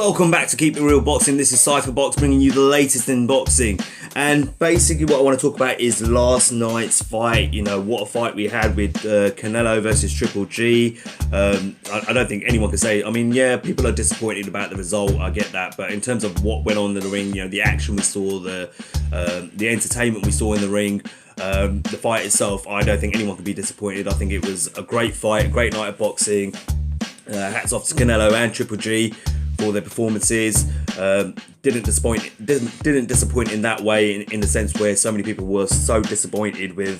Welcome back to Keep It Real Boxing. This is Cypher Box bringing you the latest in boxing. And basically what I want to talk about is last night's fight. You know, what a fight we had with Canelo versus Triple G. I don't think anyone can say, I mean, yeah, people are disappointed about the result. I get that. But in terms of what went on in the ring, you know, the action we saw, the entertainment we saw in the ring, the fight itself, I don't think anyone could be disappointed. I think it was a great fight, a great night of boxing. Hats off to Canelo and Triple G for their performances. Didn't disappoint in that way, in the sense where so many people were so disappointed with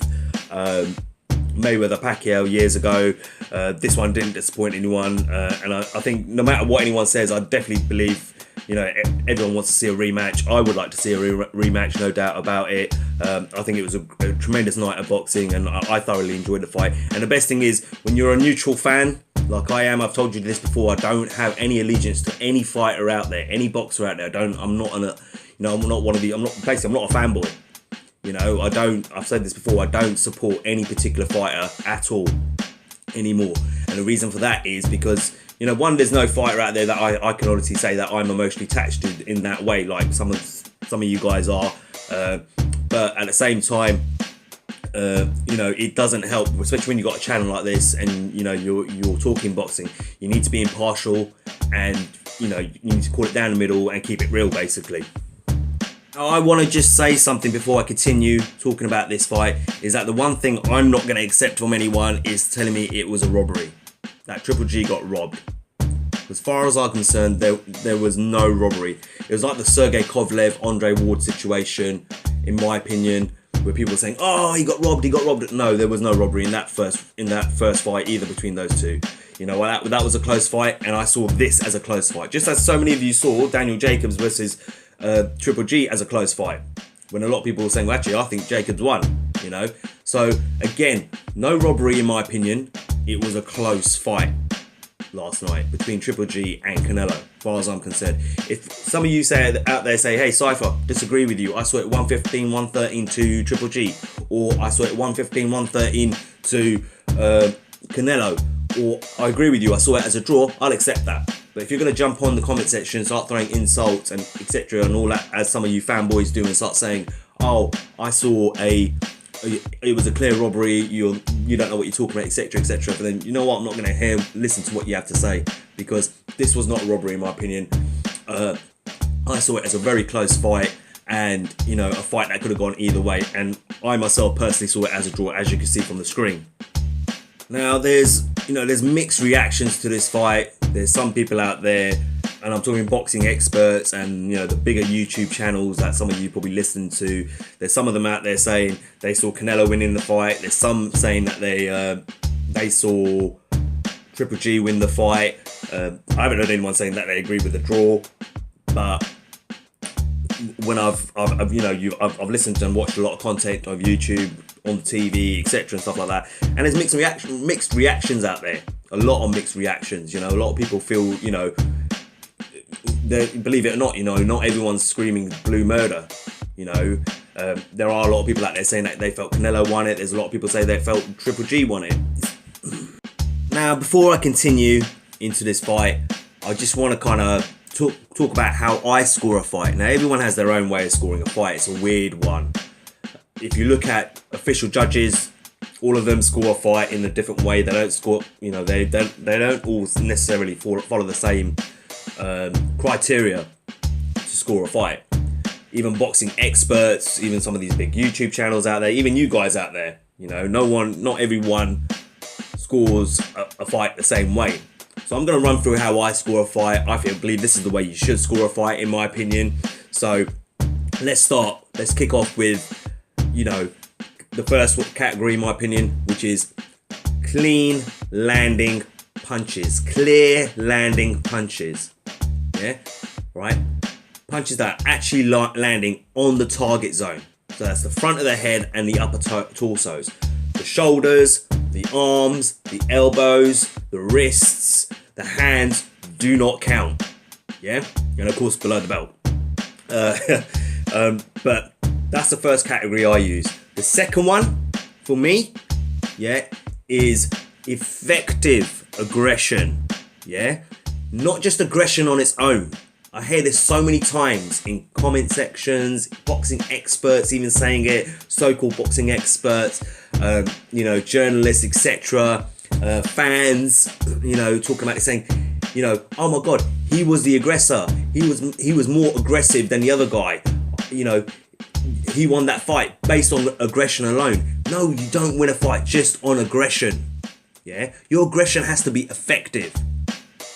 Mayweather Pacquiao years ago. This one didn't disappoint anyone, and I think no matter what anyone says, I definitely believe, you know, everyone wants to see a rematch. I would like to see a rematch, no doubt about it. I think it was a tremendous night of boxing, and I thoroughly enjoyed the fight. And the best thing is, when you're a neutral fan like I am, I've told you this before, I don't have any allegiance to any fighter out there, any boxer out there. I'm not a fanboy. You know, I've said this before, I don't support any particular fighter at all anymore. And the reason for that is because, you know, one, there's no fighter out there that I can honestly say that I'm emotionally attached to in that way, like some of you guys are. But at the same time, you know, it doesn't help, especially when you've got a channel like this and, you know, you're talking boxing. You need to be impartial, and, you know, you need to call it down the middle and keep it real, basically. I want to just say something before I continue talking about this fight, is that the one thing I'm not going to accept from anyone is telling me it was a robbery, that Triple G got robbed. As far as I'm concerned, there was no robbery. It was like the Sergey Kovalev, Andre Ward situation, in my opinion, where people were saying, oh, he got robbed. No, there was no robbery in that first fight either between those two. You know, that was a close fight, and I saw this as a close fight. Just as so many of you saw Daniel Jacobs versus Triple G as a close fight, when a lot of people were saying, well, actually, I think Jacobs won, you know. So, again, no robbery in my opinion. It was a close fight last night between Triple G and Canelo, as far as I'm concerned. If some of you out there say, hey, Cypher, disagree with you, I saw it 115-113 to Triple G, or I saw it 115-113 to Canelo, or I agree with you, I saw it as a draw, I'll accept that. But if you're going to jump on the comment section and start throwing insults and etc. and all that, as some of you fanboys do, and start saying, oh, I saw it was a clear robbery, you don't know what you're talking about, etc, etc, but then, you know what, I'm not going to listen to what you have to say, because this was not a robbery in my opinion. I saw it as a very close fight, and, you know, a fight that could have gone either way, and I myself personally saw it as a draw, as you can see from the screen. Now there's mixed reactions to this fight. There's some people out there, and I'm talking boxing experts and, you know, the bigger YouTube channels that some of you probably listen to. There's some of them out there saying they saw Canelo winning the fight. There's some saying that they saw Triple G win the fight. I haven't heard anyone saying that they agree with the draw, but when I've listened and watched a lot of content of YouTube, on TV, etc, and stuff like that, and there's mixed reactions out there. A lot of mixed reactions. You know, a lot of people feel, you know, believe it or not, you know, not everyone's screaming blue murder. You know, there are a lot of people out there saying that they felt Canelo won it. There's a lot of people say they felt Triple G won it. Now, before I continue into this fight, I just want to kind of talk about how I score a fight. Now, everyone has their own way of scoring a fight. It's a weird one. If you look at official judges, all of them score a fight in a different way. They don't score, you know, they don't all necessarily follow the same criteria to score a fight. Even boxing experts, even some of these big YouTube channels out there, even you guys out there, you know, not everyone scores a fight the same way. So I'm going to run through how I score a fight. I believe this is the way you should score a fight, in my opinion. So let's start. Let's kick off with, you know, the first category, in my opinion, which is clean landing punches. Clear landing punches. Yeah, right? Punches that are actually landing on the target zone. So that's the front of the head and the upper torsos. The shoulders, the arms, the elbows, the wrists, the hands do not count. Yeah, and of course below the belt. But that's the first category I use. The second one, for me, yeah, is effective aggression. Yeah, not just aggression on its own. I hear this so many times in comment sections, boxing experts even saying it, so-called boxing experts, you know, journalists, etc., fans, you know, talking about it, saying, you know, oh my God, he was the aggressor. He was more aggressive than the other guy. You know, he won that fight based on aggression alone. No, you don't win a fight just on aggression. Yeah, your aggression has to be effective.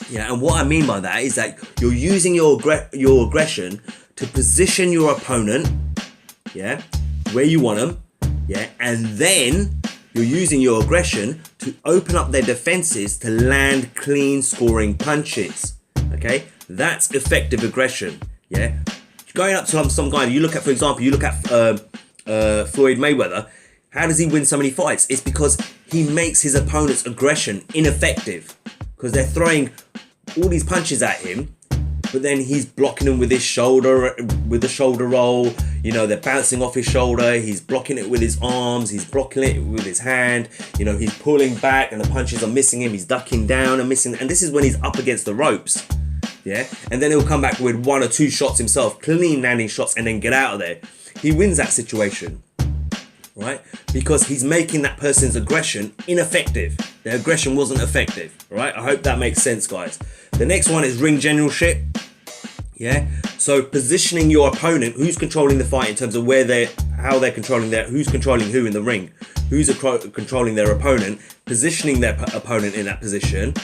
Yeah, and what I mean by that is that you're using your aggression to position your opponent, yeah, where you want them, yeah, and then you're using your aggression to open up their defenses to land clean scoring punches. Okay, that's effective aggression. Yeah, going up to some guy. You look at, for example, Floyd Mayweather. How does he win so many fights? It's because he makes his opponent's aggression ineffective, because they're throwing all these punches at him, but then he's blocking them with his shoulder, with the shoulder roll. You know, they're bouncing off his shoulder. He's blocking it with his arms. He's blocking it with his hand. You know, he's pulling back and the punches are missing him. He's ducking down and missing. And this is when he's up against the ropes. Yeah. And then he'll come back with 1 or 2 shots himself, clean landing shots, and then get out of there. He wins that situation, right? Because he's making that person's aggression ineffective. Their aggression wasn't effective, right? I hope that makes sense, guys. The next one is ring generalship. Yeah. So positioning your opponent, who's controlling the fight in terms of how they're controlling who's controlling who in the ring, who's controlling their opponent, positioning their opponent in that position,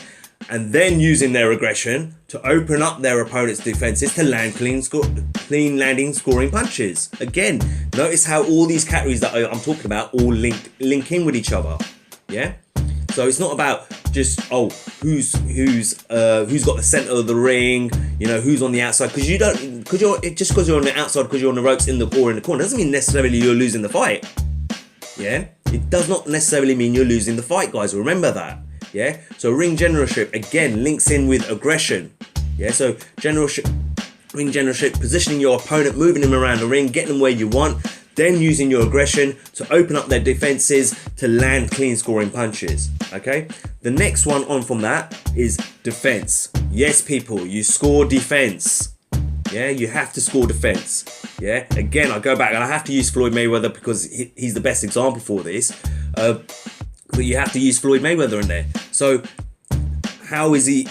and then using their aggression to open up their opponent's defenses to land clean landing scoring punches. Again, notice how all these categories that I'm talking about all link in with each other. Yeah. So it's not about just who's got the center of the ring, you know, who's on the outside, because you're on the outside because you're on the ropes in the corner doesn't mean necessarily you're losing the fight. Yeah, it does not necessarily mean you're losing the fight, guys. Remember that. Yeah. So ring generalship again links in with aggression. Yeah. So ring generalship, positioning your opponent, moving him around the ring, getting them where you want. Then using your aggression to open up their defenses to land clean scoring punches. Okay. The next one on from that is defense. Yes, people, you score defense. Yeah, you have to score defense. Yeah. Again, I go back and I have to use Floyd Mayweather because he's the best example for this. But you have to use Floyd Mayweather in there. So how is he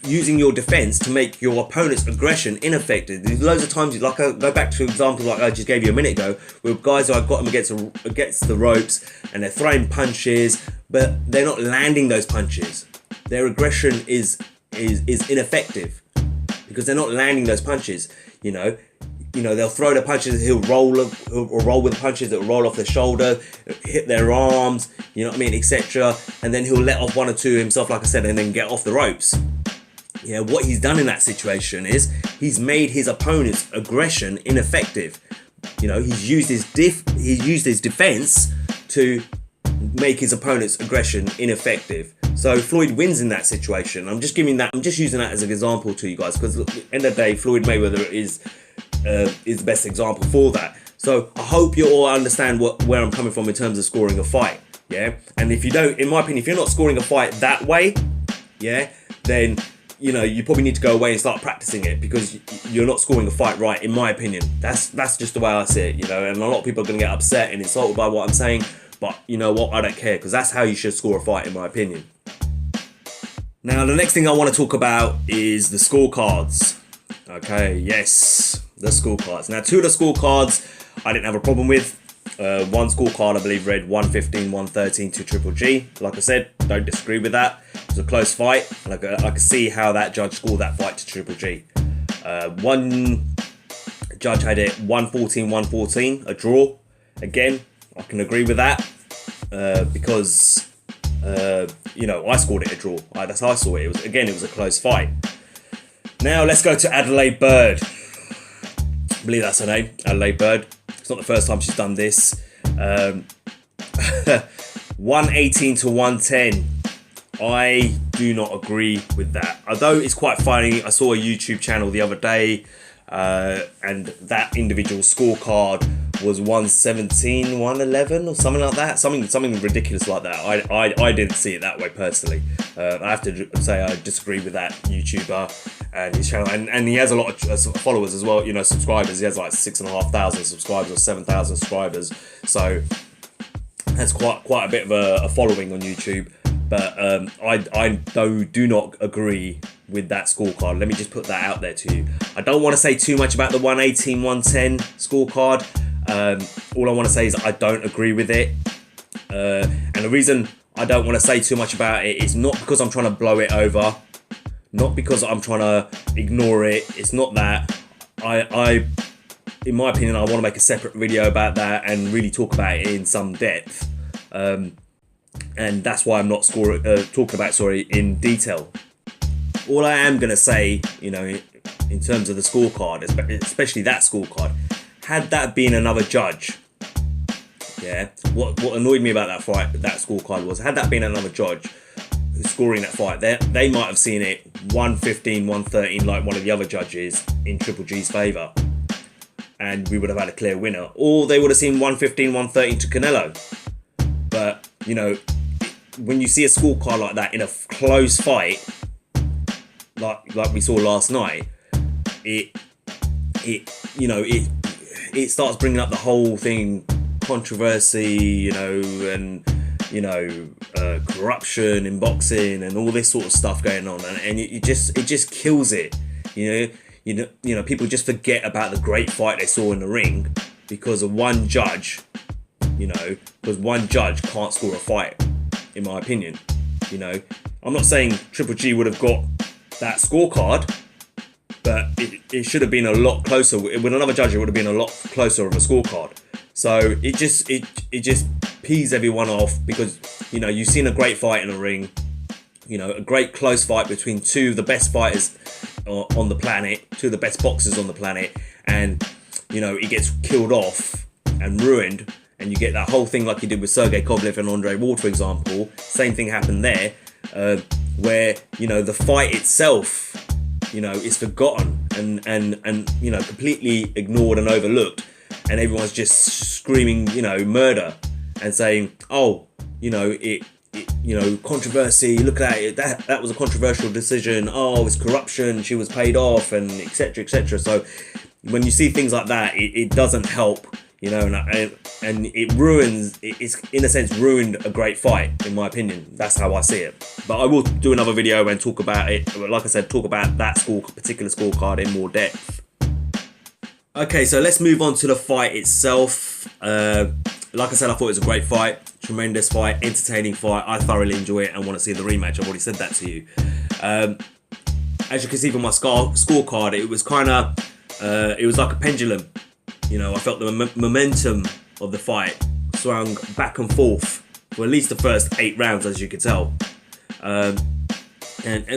using your defense to make your opponent's aggression ineffective? There's loads of times, like I go back to examples like I just gave you a minute ago, where guys I've got them against the ropes and they're throwing punches, but they're not landing those punches. Their aggression is ineffective because they're not landing those punches. You know, they'll throw the punches, he'll roll with the punches that will roll off their shoulder, hit their arms, you know what I mean, etc. And then he'll let off 1 or 2 himself, like I said, and then get off the ropes. Yeah, what he's done in that situation is he's made his opponent's aggression ineffective. You know, he's used his defense to make his opponent's aggression ineffective. So Floyd wins in that situation. I'm just using that as an example to you guys, because at the end of the day, Floyd Mayweather is the best example for that. So I hope you all understand where I'm coming from in terms of scoring a fight. Yeah, and if you don't, in my opinion, if you're not scoring a fight that way, yeah, then you know, you probably need to go away and start practicing it, because you're not scoring a fight right, in my opinion. That's just the way I see it, you know, and a lot of people are going to get upset and insulted by what I'm saying, but you know what, I don't care, because that's how you should score a fight, in my opinion. Now, the next thing I want to talk about is the scorecards. Okay, yes, the scorecards. Now, 2 of the scorecards I didn't have a problem with. One scorecard, I believe, read 115, 113 to Triple G. Like I said, don't disagree with that. It was a close fight, and I could see how that judge scored that fight to Triple G. One judge had it 114, 114, a draw. Again, I can agree with that because, you know, I scored it a draw. That's how I saw it. It was a close fight. Now, let's go to Adelaide Bird. I believe that's her name, Adelaide Bird. It's not the first time she's done this. 118 to 110. I do not agree with that. Although it's quite funny, I saw a YouTube channel the other day, and that individual scorecard was 117, 111 or something like that. Something ridiculous like that. I didn't see it that way personally. I have to say I disagree with that YouTuber, and his channel, and he has a lot of followers as well, you know, subscribers. He has like 6,500 subscribers or 7,000 subscribers, so that's quite a bit of a following on YouTube. But I do not agree with that scorecard. Let me just put that out there to you. I don't want to say too much about the 118, 110 scorecard. All I want to say is I don't agree with it. And the reason I don't want to say too much about it is not because I'm trying to blow it over, not because I'm trying to ignore it. It's not that. In my opinion, I want to make a separate video about that and really talk about it in some depth. And that's why I'm not talking about it in detail. All I am going to say, you know, in terms of the scorecard, especially that scorecard, had that been another judge, yeah, what annoyed me about that fight, that scorecard, was had that been another judge who's scoring that fight, they might have seen it 115, 113 like one of the other judges in Triple G's favour, and we would have had a clear winner. Or they would have seen 115, 113 to Canelo. But, you know, when you see a scorecard like that in a close fight, like we saw last night, it starts bringing up the whole thing, controversy, you know, and, you know, corruption in boxing and all this sort of stuff going on, and it just kills it. You know, people just forget about the great fight they saw in the ring because of one judge. You know, because one judge can't score a fight, in my opinion. You know, I'm not saying Triple G would have got that scorecard, but it should have been a lot closer. With another judge, it would have been a lot closer of a scorecard. So it just pees everyone off, because, you know, you've seen a great fight in the ring, you know, a great close fight between two of the best fighters on the planet, two of the best boxers on the planet, and, you know, it gets killed off and ruined. And you get that whole thing like you did with Sergey Kovalev and Andre Ward, for example. Same thing happened there, where, you know, the fight itself, you know, is forgotten and you know, completely ignored and overlooked, and everyone's just screaming, you know, murder and saying, oh, you know, you know, controversy. Look at it. That was a controversial decision. Oh, it's corruption. She was paid off, and etc. etc. So when you see things like that, it doesn't help. You know, and it ruins, it's in a sense ruined a great fight, in my opinion. That's how I see it. But I will do another video and talk about it. Like I said, talk about that particular scorecard in more depth. Okay, so let's move on to the fight itself. Like I said, I thought it was a great fight, tremendous fight, entertaining fight. I thoroughly enjoy it and want to see the rematch. I've already said that to you. As you can see from my scorecard, it was kind of, it was like a pendulum. You know, I felt the momentum of the fight swung back and forth for at least the first 8 rounds, as you could tell. And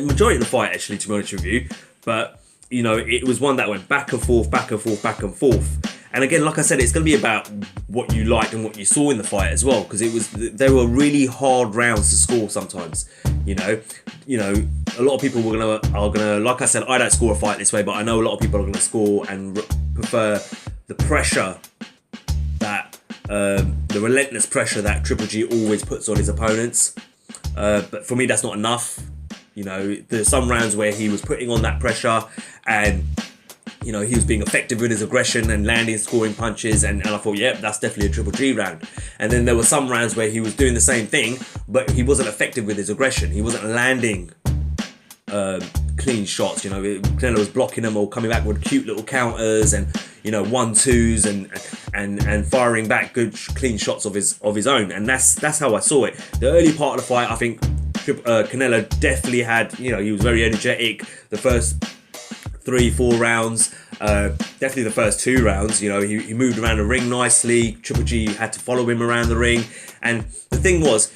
majority of the fight, actually, to be honest with you. But, you know, it was one that went back and forth, back and forth, back and forth. And again, like I said, it's going to be about what you liked and what you saw in the fight as well, because they were really hard rounds to score sometimes. You know, a lot of people are gonna, like I said, I don't score a fight this way, but I know a lot of people are gonna score and prefer the pressure that the relentless pressure that Triple G always puts on his opponents. But for me, that's not enough. You know, there's some rounds where he was putting on that pressure, and, you know, he was being effective with his aggression and landing, scoring punches, and I thought, yeah, that's definitely a Triple G round. And then there were some rounds where he was doing the same thing, but he wasn't effective with his aggression. He wasn't landing clean shots. You know, Canelo was blocking them or coming back with cute little counters and, you know, 1-2s and firing back good clean shots of his own. And that's how I saw it. The early part of the fight, I think Canelo definitely had, you know, he was very energetic. The first 3-4 rounds, definitely the first 2 rounds, you know, he moved around the ring nicely. Triple G had to follow him around the ring. And the thing was,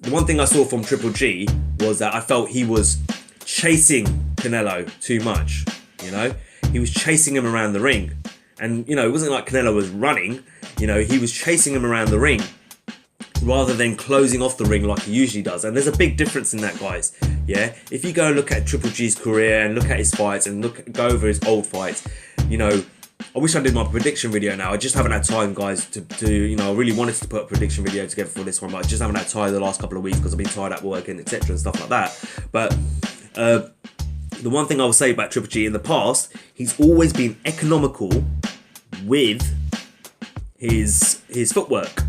the one thing I saw from Triple G was that I felt he was chasing Canelo too much. You know, he was chasing him around the ring, and, you know, it wasn't like Canelo was running. You know, he was chasing him around the ring rather than closing off the ring like he usually does. And there's a big difference in that, guys. Yeah, if you go and look at Triple G's career and look at his fights and go over his old fights, you know, I wish I did my prediction video now. I just haven't had time, guys, to you know, I really wanted to put a prediction video together for this one, but I just haven't had time the last couple of weeks because I've been tied up working, etc. and stuff like that. But the one thing I will say about Triple G in the past, he's always been economical with his footwork,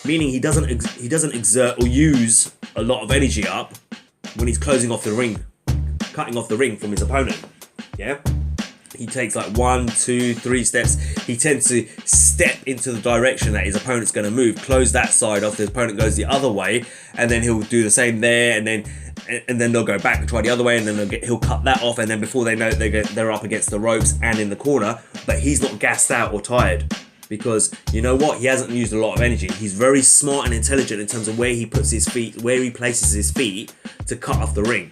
meaning he doesn't exert or use a lot of energy up when he's closing off the ring, cutting off the ring from his opponent. Yeah, he takes like 1, 2, 3 steps. He tends to step into the direction that his opponent's going to move, close that side off. The opponent goes the other way, and then he'll do the same there, and then they'll go back and try the other way, and then he'll cut that off, and then before they know it, they're up against the ropes and in the corner. But he's not gassed out or tired, because you know what? He hasn't used a lot of energy. He's very smart and intelligent in terms of where he puts his feet, where he places his feet to cut off the ring.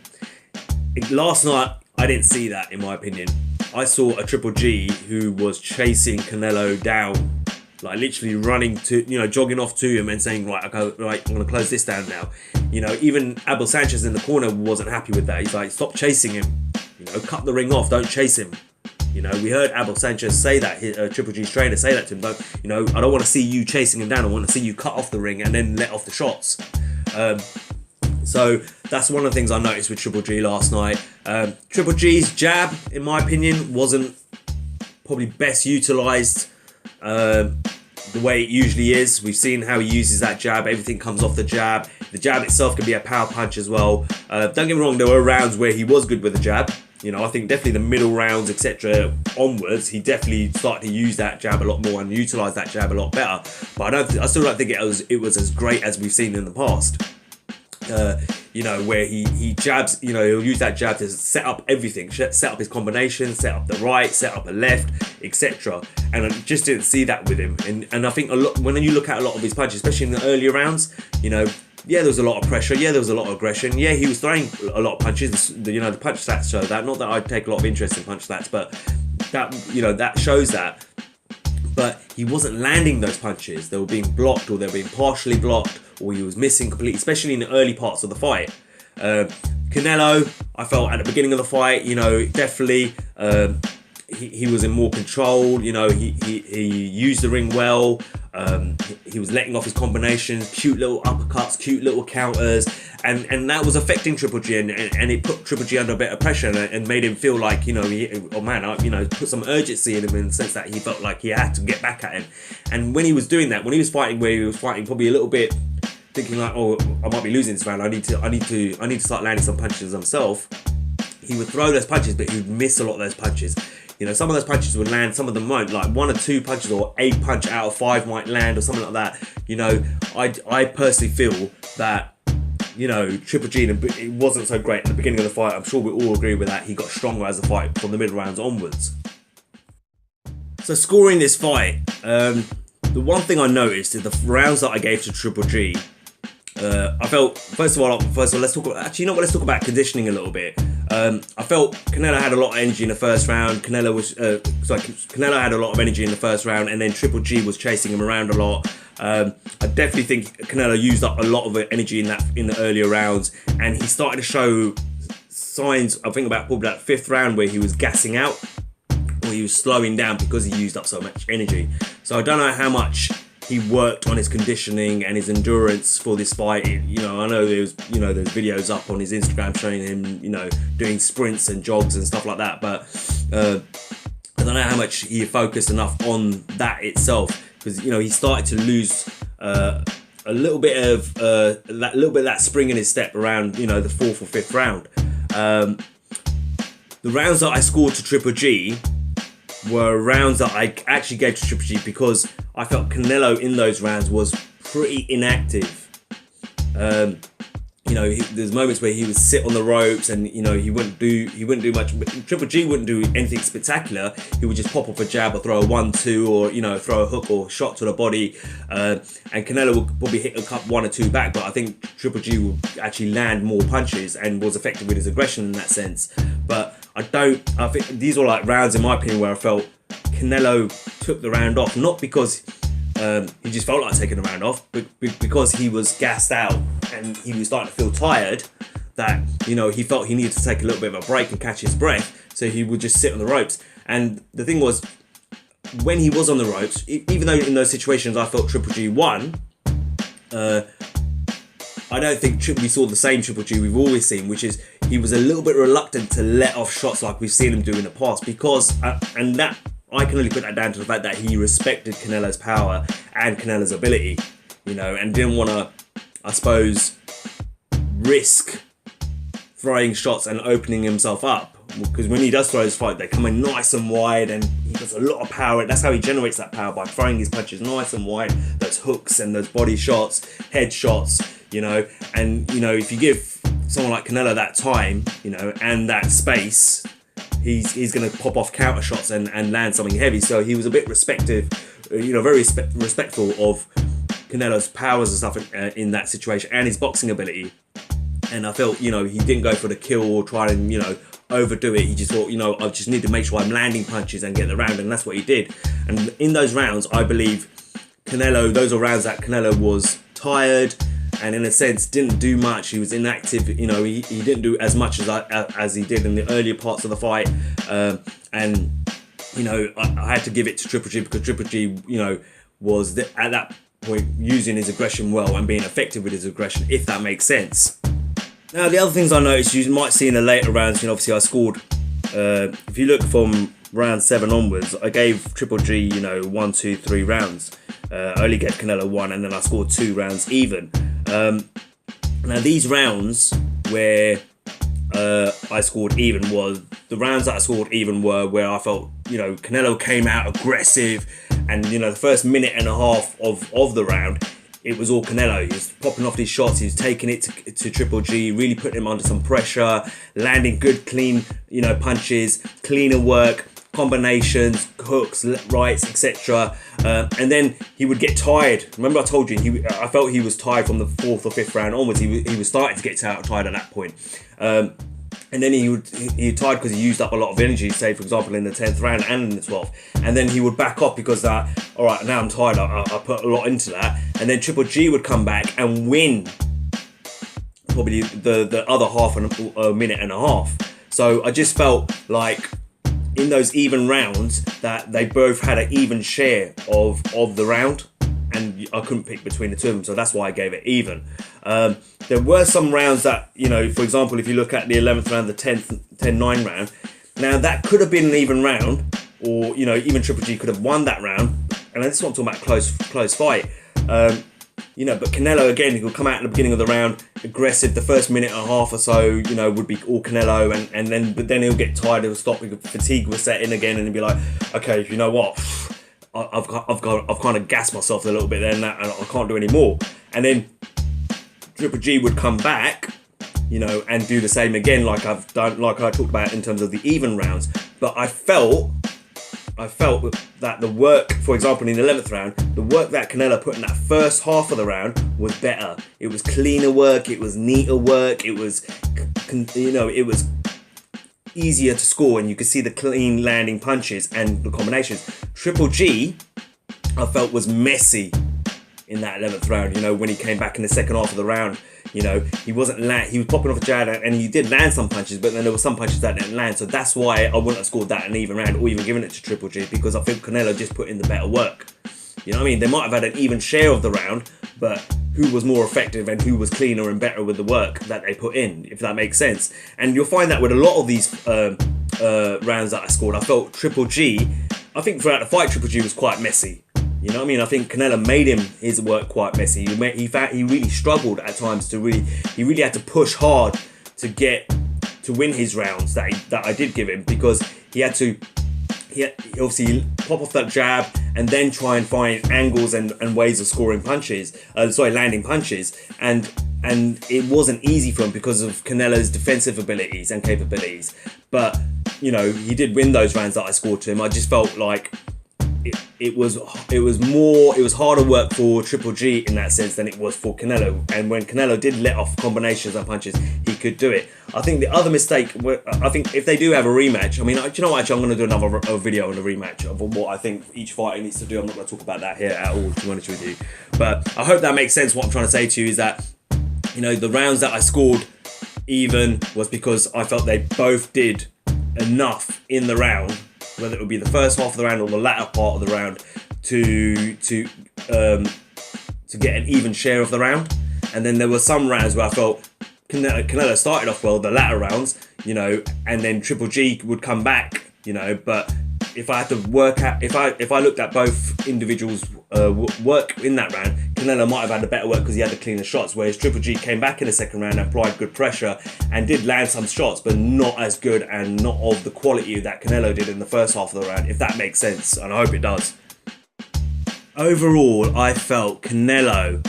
Last night, I didn't see that, in my opinion. I saw a Triple G who was chasing Canelo down, like literally running to, jogging off to him and saying, right, okay, right, I'm going to close this down now. Even Abel Sanchez in the corner wasn't happy with that. He's like, stop chasing him. Cut the ring off. Don't chase him. We heard Abel Sanchez say that, Triple G's trainer say that to him. I don't want to see you chasing him down. I want to see you cut off the ring and then let off the shots. So that's one of the things I noticed with Triple G last night. Triple G's jab, in my opinion, wasn't probably best utilised the way it usually is. We've seen how he uses that jab. Everything comes off the jab. The jab itself can be a power punch as well. Don't get me wrong, there were rounds where he was good with the jab. I think definitely the middle rounds, etc. onwards, he definitely started to use that jab a lot more and utilise that jab a lot better. But I still don't think it was as great as we've seen in the past. Where he jabs, he'll use that jab to set up everything, set up his combination, set up the right, set up a left, etc. And I just didn't see that with him. And I think when you look at a lot of his punches, especially in the earlier rounds, yeah, there was a lot of pressure. Yeah, there was a lot of aggression. Yeah, he was throwing a lot of punches. The punch stats show that. Not that I take a lot of interest in punch stats, but that shows that. But he wasn't landing those punches. They were being blocked, or they were being partially blocked, or he was missing completely, especially in the early parts of the fight. Canelo, I felt at the beginning of the fight, definitely he was in more control. He used the ring well. He was letting off his combinations, cute little uppercuts, cute little counters, and that was affecting Triple G, and it put Triple G under a bit of pressure and made him feel like, put some urgency in him, in the sense that he felt like he had to get back at him. And when he was doing that, when he was fighting where he was fighting probably a little bit, thinking like, oh, I might be losing this round, I need to start landing some punches himself, he would throw those punches, but he would miss a lot of those punches. Some of those punches would land, some of them won't. Like 1 or 2 punches, or a punch out of 5 might land, or something like that. I personally feel that, Triple G, it wasn't so great at the beginning of the fight. I'm sure we all agree with that. He got stronger as the fight from the middle rounds onwards. So scoring this fight, the one thing I noticed is the rounds that I gave to Triple G. I felt, first of all, let's talk about conditioning a little bit. I felt Canelo had a lot of energy in the first round. Canelo had a lot of energy in the first round, and then Triple G was chasing him around a lot. I definitely think Canelo used up a lot of energy in the earlier rounds, and he started to show signs, I think about probably that 5th round, where he was gassing out, or he was slowing down because he used up so much energy. So I don't know how much he worked on his conditioning and his endurance for this fight. I know there's videos up on his Instagram showing him, doing sprints and jogs and stuff like that. But I don't know how much he focused enough on that itself, because he started to lose a little bit of that spring in his step around the 4th or 5th round. The rounds that I scored to Triple G were rounds that I actually gave to Triple G because I felt Canelo in those rounds was pretty inactive. There's moments where he would sit on the ropes and he wouldn't do much. Triple G wouldn't do anything spectacular. He would just pop off a jab or throw a 1-2, or throw a hook or shot to the body, and Canelo would probably hit a couple 1 or 2 back. But I think Triple G would actually land more punches and was effective with his aggression in that sense. But I think these were like rounds, in my opinion, where I felt Canelo took the round off, not because he just felt like taking the round off, but because he was gassed out and he was starting to feel tired, that he felt he needed to take a little bit of a break and catch his breath, so he would just sit on the ropes. And the thing was, when he was on the ropes, even though in those situations I felt Triple G won, I don't think we saw the same Triple G we've always seen, which is he was a little bit reluctant to let off shots like we've seen him do in the past, because, and that, I can only put that down to the fact that he respected Canelo's power and Canelo's ability, you know, and didn't want to, I suppose, risk throwing shots and opening himself up. Because when he does throw his fight, they come in nice and wide, and he does a lot of power. That's how he generates that power, by throwing his punches nice and wide, those hooks and those body shots, head shots, you know. And, you know, if you give someone like Canelo that time, you know, and that space, he's going to pop off counter shots and land something heavy. So he was a bit respectful of Canelo's powers and stuff in that situation, and his boxing ability. And I felt, you know, he didn't go for the kill or try and, you know, overdo it. He just thought, you know, I just need to make sure I'm landing punches and get the round, and that's what he did. And in those rounds, I believe those are rounds that Canelo was tired and, in a sense, didn't do much. He was inactive. You know, he didn't do as much as he did in the earlier parts of the fight. And, you know, I had to give it to Triple G, because Triple G, you know, was at that point using his aggression well and being effective with his aggression, if that makes sense. Now, the other things I noticed, you might see in the later rounds, you know, obviously I scored, if you look from round 7 onwards, I gave Triple G, you know, 1, 2, 3 rounds. I only gave Canelo 1, and then I scored 2 rounds even. Now, these rounds where I scored even was, the rounds that I scored even were where I felt, you know, Canelo came out aggressive, and, you know, the first minute and a half of the round, it was all Canelo. He was popping off these shots. He was taking it to Triple G, really putting him under some pressure, landing good, clean, you know, punches, cleaner work, combinations, hooks, rights, etc. And then he would get tired. Remember, I told you, I felt he was tired from the 4th or 5th round onwards. He was starting to get tired at that point. And then he tired because he used up a lot of energy, say, for example, in the 10th round and in the 12th. And then he would back off because, all right, now I'm tired, I put a lot into that. And then Triple G would come back and win probably the other half a minute and a half. So I just felt like in those even rounds that they both had an even share of the round. And I couldn't pick between the two of them, so that's why I gave it even. There were some rounds that, you know, for example, if you look at the 11th round, the 10-9 round, now that could have been an even round, or, you know, even Triple G could have won that round. And this is what I'm talking about, close fight. You know, but Canelo, again, he would come out at the beginning of the round, aggressive. The first minute and a half or so, you know, would be all Canelo, but then he'll get tired, he'll stop, fatigue will set in again, and he'll be like, okay, you know what? I've kind of gassed myself a little bit then, and I can't do any more. And then Triple G would come back, you know, and do the same again, like I talked about in terms of the even rounds. But I felt that the work, for example, in the 11th round, the work that Canelo put in that first half of the round was better. It was cleaner work, it was neater work, it was, you know, it was easier to score, and you could see the clean landing punches and the combinations. Triple G, I felt, was messy in that 11th round. You know, when he came back in the second half of the round, you know, he was popping off a jab, and he did land some punches, but then there were some punches that didn't land. So that's why I wouldn't have scored that an even round, or even given it to Triple G, because I think Canelo just put in the better work. You know what I mean? They might have had an even share of the round, but who was more effective and who was cleaner and better with the work that they put in, if that makes sense. And you'll find that with a lot of these rounds that I scored, I felt Triple G, I think throughout the fight, Triple G was quite messy. You know what I mean? I think Canelo made his work quite messy. He really struggled at times he really had to push hard to win his rounds that I did give him, because he obviously pop off that jab and then try and find angles and ways of scoring punches, landing punches, and it wasn't easy for him because of Canelo's defensive abilities and capabilities. But, you know, he did win those rounds that I scored to him. I just felt like it was harder work for Triple G in that sense than it was for Canelo. And when Canelo did let off combinations and punches, he could do it. I think the other mistake, I think if they do have a rematch, I mean, do you know what, actually, I'm going to do another video on a rematch of what I think each fighter needs to do. I'm not going to talk about that here at all, to be honest with you. But I hope that makes sense. What I'm trying to say to you is that, you know, the rounds that I scored even was because I felt they both did enough in the round, whether it would be the first half of the round or the latter part of the round, to get an even share of the round. And then there were some rounds where I felt Canelo started off well, the latter rounds, you know, and then Triple G would come back, you know. But if I had to work out, if I looked at both individuals' work in that round, Canelo might have had the better work because he had the cleaner shots, whereas Triple G came back in the second round and applied good pressure and did land some shots, but not as good and not of the quality that Canelo did in the first half of the round, if that makes sense, and I hope it does. Overall, I felt Canelo,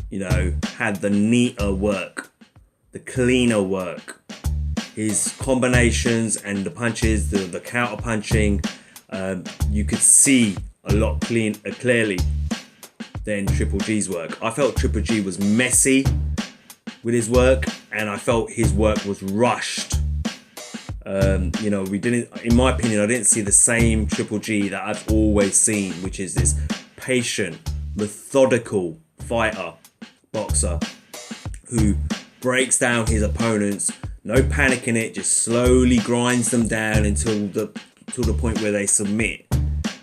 you know, had the neater work, the cleaner work. His combinations and the punches, the counter punching, you could see a lot clearly than Triple G's work. I felt Triple G was messy with his work, and I felt his work was rushed. You know, in my opinion, I didn't see the same Triple G that I've always seen, which is this patient, methodical fighter, boxer, who breaks down his opponents, no panic in it, just slowly grinds them down until the point where they submit,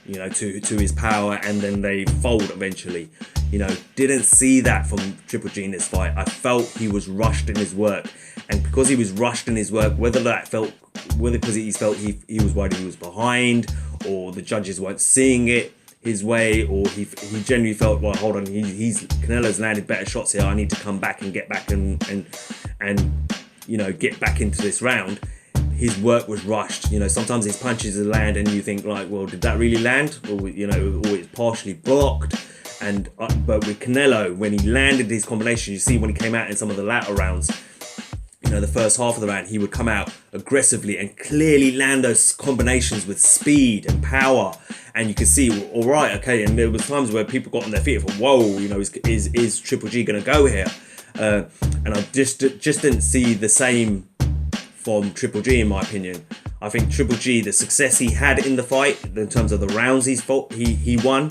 you know, to his power, and then they fold eventually. You know, didn't see that from Triple G in this fight. I felt he was rushed in his work, and because he was rushed in his work, whether because he felt he was worried he was behind, or the judges weren't seeing it his way, or he genuinely felt, well, hold on, Canelo's landed better shots here, I need to come back and get back and you know, get back into this round. His work was rushed. You know, sometimes his punches land and you think like, well, did that really land? Or, you know, or it's partially blocked. And but with Canelo, when he landed his combination, you see when he came out in some of the latter rounds, you know, the first half of the round, he would come out aggressively and clearly land those combinations with speed and power. And you could see, well, all right, okay. And there was times where people got on their feet and thought, whoa, you know, is Triple G going to go here? And I just didn't see the same from Triple G, in my opinion. I think Triple G, the success he had in the fight, in terms of the rounds he won,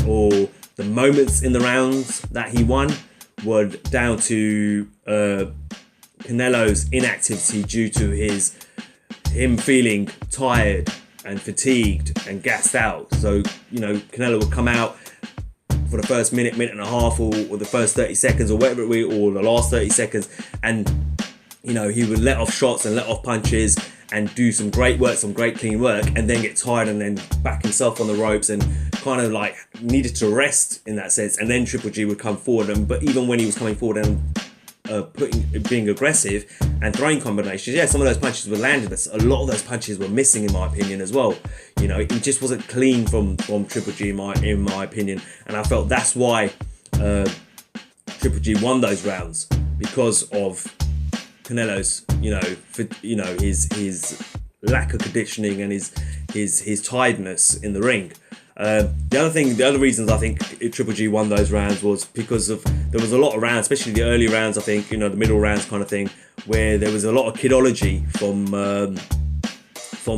or the moments in the rounds that he won, were down to Canelo's inactivity due to him feeling tired and fatigued and gassed out. So, you know, Canelo would come out for the first minute and a half, or the first 30 seconds, or whatever it was, or the last 30 seconds, and, you know, he would let off shots and let off punches and do some great work, some great clean work, and then get tired and then back himself on the ropes and kind of like needed to rest in that sense. And then Triple G would come forward, but even when he was coming forward and being aggressive and throwing combinations, yeah, some of those punches were landed, but a lot of those punches were missing, in my opinion, as well. You know, it just wasn't clean from Triple G, in my opinion, and I felt that's why Triple G won those rounds, because of Canelo's, his lack of conditioning and his tiredness in the ring. The other reasons I think Triple G won those rounds was because there was a lot of rounds, especially the early rounds, I think, the middle rounds kind of thing, where there was a lot of kidology from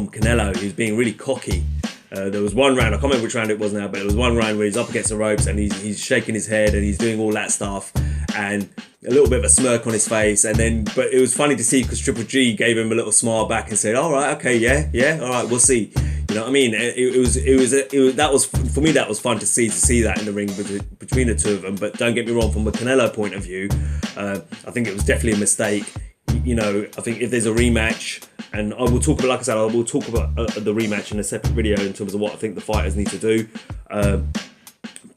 Canelo. He was being really cocky. There was one round, I can't remember which round it was now, but it was one round where he's up against the ropes and he's shaking his head and he's doing all that stuff, and a little bit of a smirk on his face, but it was funny to see because Triple G gave him a little smile back and said, all right, okay, yeah, all right, we'll see. You know what I mean? That was for me, that was fun to see that in the ring between the two of them. But don't get me wrong, from a Canelo point of view, I think it was definitely a mistake. You know, I think if there's a rematch, and I will talk about, like I said, I will talk about the rematch in a separate video in terms of what I think the fighters need to do.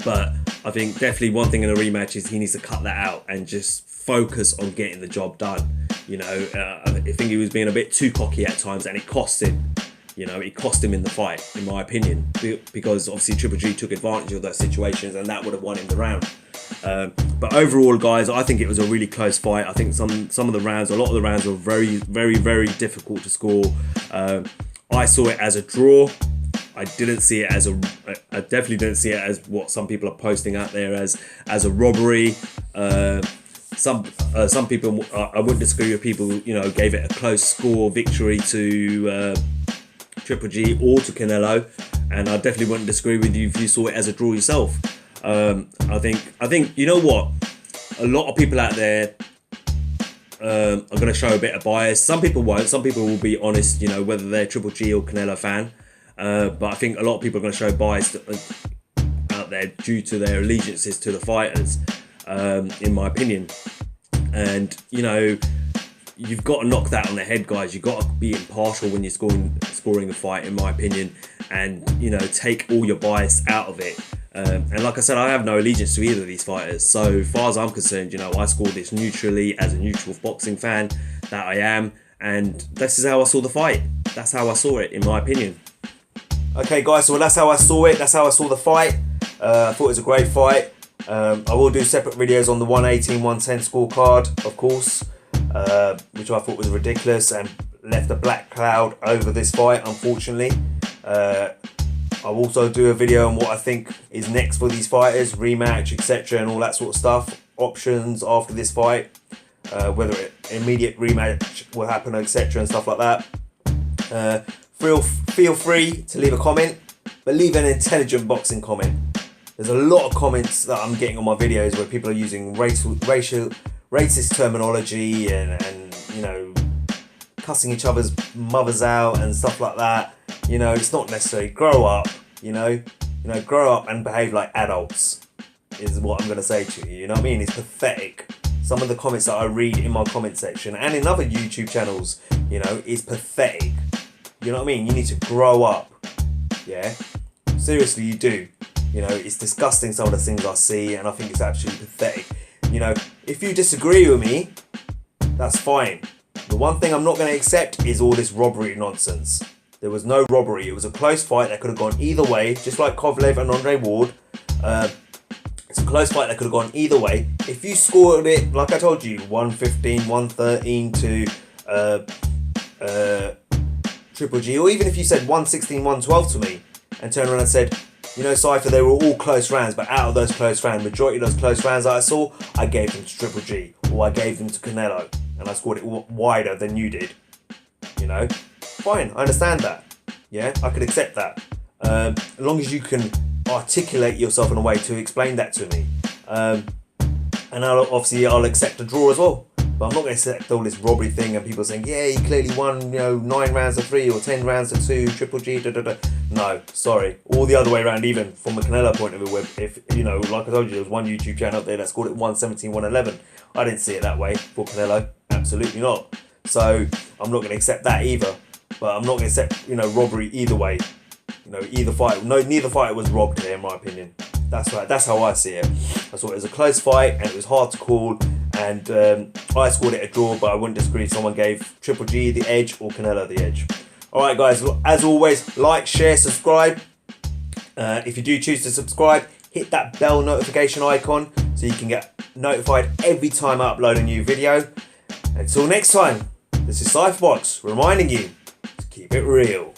But I think definitely one thing in a rematch is he needs to cut that out and just focus on getting the job done. You know, I think he was being a bit too cocky at times, and it cost him. You know, it cost him in the fight, in my opinion, because obviously Triple G took advantage of those situations, and that would have won him the round. But overall, guys, I think it was a really close fight. I think some of the rounds, a lot of the rounds were very, very, very difficult to score. I saw it as a draw. I definitely didn't see it as what some people are posting out there as a robbery. Some people, I wouldn't disagree with people, gave it a close score victory to Triple G or to Canelo, and I definitely wouldn't disagree with you if you saw it as a draw yourself. I think you know what, a lot of people out there are going to show a bit of bias. Some people won't. Some people will be honest, whether they're Triple G or Canelo fan. But I think a lot of people are going to show bias out there due to their allegiances to the fighters. in my opinion. And, you know, you've got to knock that on the head, guys. You've got to be impartial when you're scoring a fight, in my opinion, and, you know, take all your bias out of it. And like I said, I have no allegiance to either of these fighters. So far as I'm concerned, you know, I scored this neutrally as a neutral boxing fan that I am. And this is how I saw the fight. That's how I saw it, in my opinion. Okay, guys, so that's how I saw it. That's how I saw the fight. I thought it was a great fight. I will do separate videos on the 118, 110 scorecard, of course, which I thought was ridiculous and left a black cloud over this fight, unfortunately. I'll also do a video on what I think is next for these fighters, rematch, etc., and all that sort of stuff, options after this fight, whether an immediate rematch will happen, etc., and stuff like that. Feel free to leave a comment, but leave an intelligent boxing comment. There's a lot of comments that I'm getting on my videos where people are using racist terminology and you know, cussing each other's mothers out and stuff like that. You know, it's not necessary. Grow up, you know, grow up and behave like adults is what I'm going to say to you. You know what I mean? It's pathetic. Some of the comments that I read in my comment section and in other YouTube channels, you know, is pathetic. You know what I mean? You need to grow up. Yeah? Seriously, you do. You know, it's disgusting, some of the things I see, and I think it's absolutely pathetic. You know, if you disagree with me, that's fine. The one thing I'm not going to accept is all this robbery nonsense. There was no robbery. It was a close fight that could have gone either way, just like Kovalev and Andre Ward. It's a close fight that could have gone either way. If you scored it, like I told you, 115, 113 to Triple G, or even if you said 116, 112 to me, and turned around and said, you know, Cypher, they were all close rounds, but out of those close rounds, majority of those close rounds that I saw, I gave them to Triple G, or I gave them to Canelo, and I scored it wider than you did. You know, fine, I understand that. Yeah, I could accept that. As long as you can articulate yourself in a way to explain that to me. And I'll accept a draw as well. But I'm not going to accept all this robbery thing and people saying, yeah, he clearly won, you know, 9 rounds to 3 or 10 rounds to 2, Triple G, da da da. No, sorry. All the other way around, even from a Canelo point of view, where if, you know, like I told you, there was one YouTube channel up there that scored it 117, 111. I didn't see it that way for Canelo. Absolutely not. So I'm not going to accept that either. But I'm not going to accept, you know, robbery either way. You know, neither fighter was robbed here, in my opinion. That's right. That's how I see it. I thought it was a close fight and it was hard to call. And I scored it a draw, but I wouldn't disagree if someone gave Triple G the edge or Canelo the edge. Alright guys, as always, like, share, subscribe. If you do choose to subscribe, hit that bell notification icon so you can get notified every time I upload a new video. Until next time, this is Cypherbox reminding you to keep it real.